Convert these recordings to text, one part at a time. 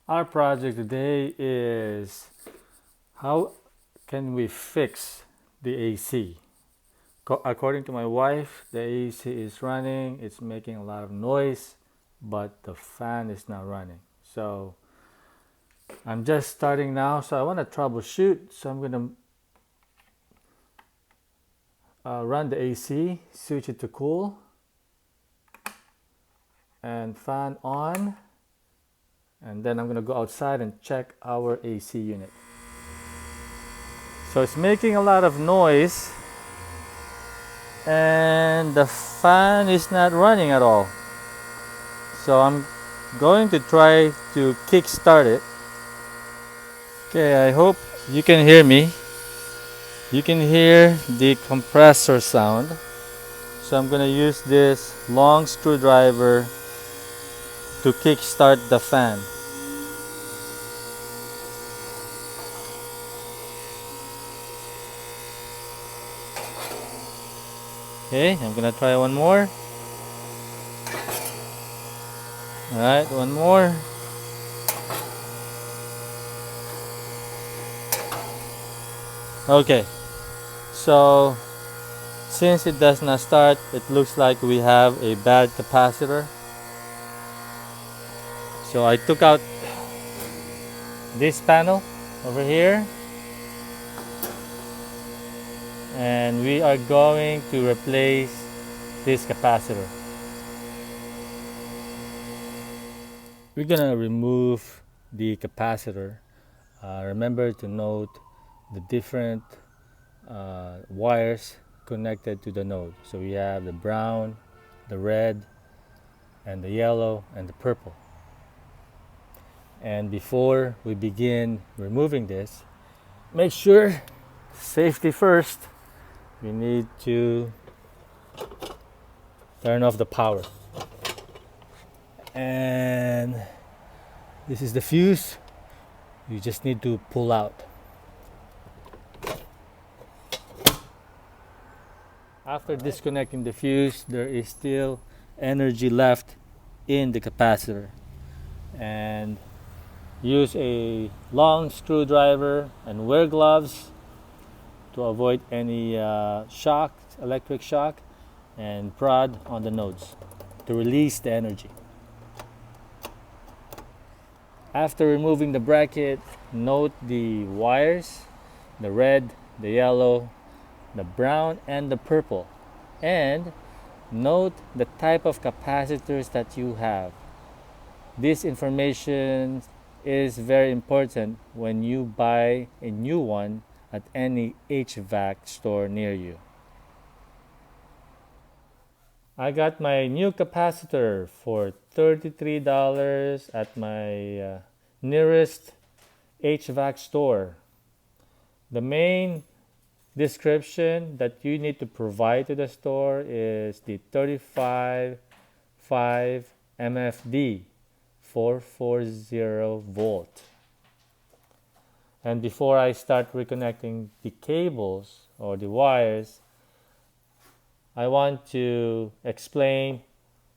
Our project today is how can we fix the AC? According to my wife, the AC is running, it's making a lot of noise, but the fan is not running. So I'm just starting now, so I want to troubleshoot. So I'm going to run the AC, switch it to cool, and fan on. And then I'm going to go outside and check our AC unit. So it's making a lot of noise and the fan is not running at all. So I'm going to try to kickstart it. Okay, I hope you can hear me. You can hear the compressor sound. So I'm going to use this long screwdriver to kickstart the fan. Okay, I'm going to try one more. Alright, one more. Okay, so since it does not start, it looks like we have a bad capacitor. So I took out this panel over here and we are going to replace this capacitor. We're gonna remove the capacitor. Remember to note the different wires connected to the node. So we have the brown, the red, and the yellow, and the purple. And before we begin removing this, make sure, safety first, we need to turn off the power. And this is the fuse. You just need to pull out. After disconnecting the fuse, there is still energy left in the capacitor. And use a long screwdriver and wear gloves to avoid any shock, electric shock, and prod on the nodes to release the energy. After removing the bracket, note the wires, the red, the yellow, the brown, and the purple. And note the type of capacitors that you have. This information is very important when you buy a new one at any HVAC store near you. I got my new capacitor for $33 at my nearest HVAC store. The main description that you need to provide to the store is the 35.5 MFD 440 volt. And before I start reconnecting the cables or the wires, I want to explain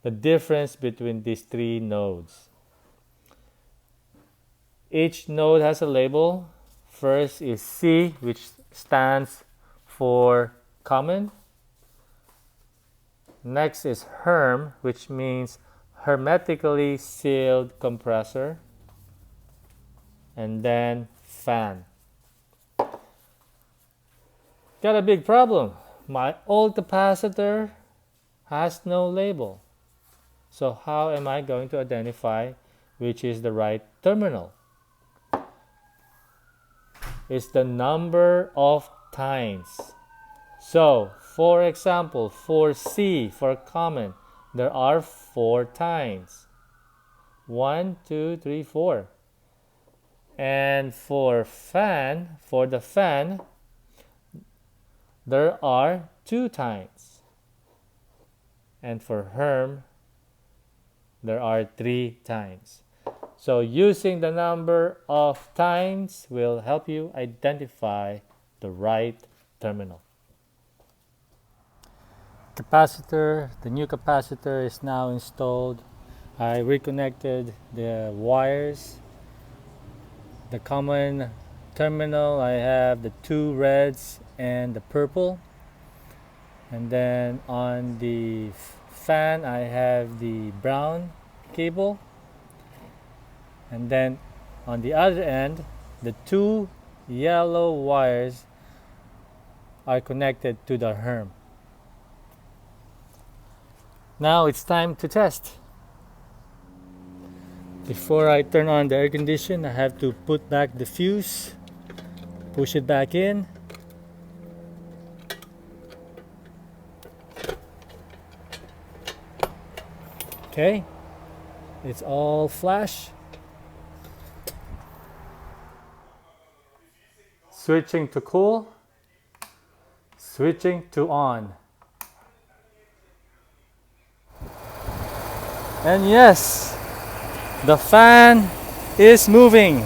the difference between these three nodes. Each node has a label. First is C, which stands for common. Next is HERM, which means hermetically sealed compressor. And then fan. Got a big problem. My old capacitor has no label. So how am I going to identify which is the right terminal? It's the number of times. So, for example, for C, for common, there are 4 times. 1, 2, 3, 4. And for the fan, there are 2 times. And for HERM, there are 3 times. So using the number of times will help you identify the right terminal. Capacitor, the new capacitor is now installed. I reconnected the wires The common terminal, I have the two reds and the purple. And then on the fan, I have the brown cable. And then on the other end, the two yellow wires are connected to the herm. Now it's time to test. Before I turn on the air condition, I have to put back the fuse, push it back in. Okay, it's all flash. Switching to cool, switching to on. And yes, the fan is moving.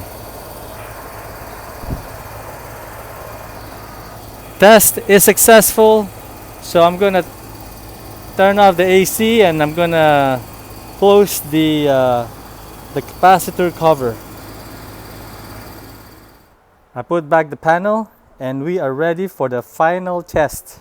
Test is successful, so I'm gonna turn off the AC and I'm gonna close the capacitor cover. I put back the panel and we are ready for the final test.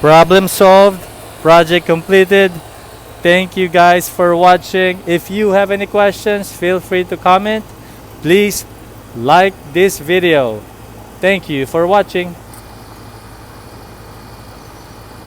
Problem solved, project completed. Thank you guys for watching. If you have any questions, feel free to comment. Please like this video. Thank you for watching.